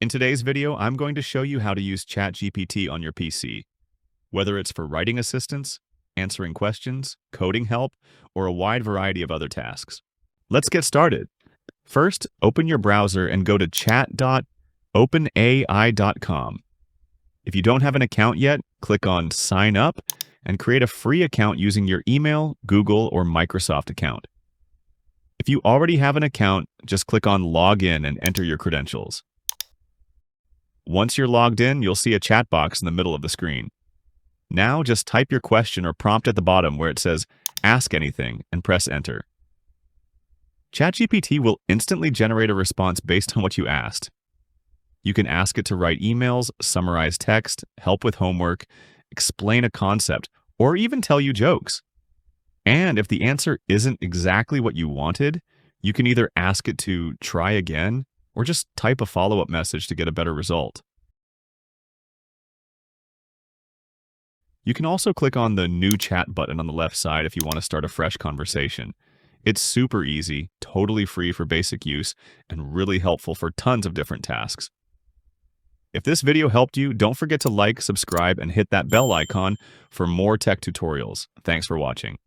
In today's video, I'm going to show you how to use ChatGPT on your PC, whether it's for writing assistance, answering questions, coding help, or a wide variety of other tasks. Let's get started. First, open your browser and go to chat.openai.com. If you don't have an account yet, click on Sign Up and create a free account using your email, Google, or Microsoft account. If you already have an account, just click on Log In and enter your credentials. Once you're logged in, you'll see a chat box in the middle of the screen. Now just type your question or prompt at the bottom where it says Ask Anything and press Enter. ChatGPT will instantly generate a response based on what you asked. You can ask it to write emails, summarize text, help with homework, explain a concept, or even tell you jokes. And if the answer isn't exactly what you wanted, you can either ask it to try again or just type a follow-up message to get a better result. You can also click on the New Chat button on the left side if you want to start a fresh conversation. It's super easy, totally free for basic use, and really helpful for tons of different tasks. If this video helped you, don't forget to like, subscribe, and hit that bell icon for more tech tutorials. Thanks for watching.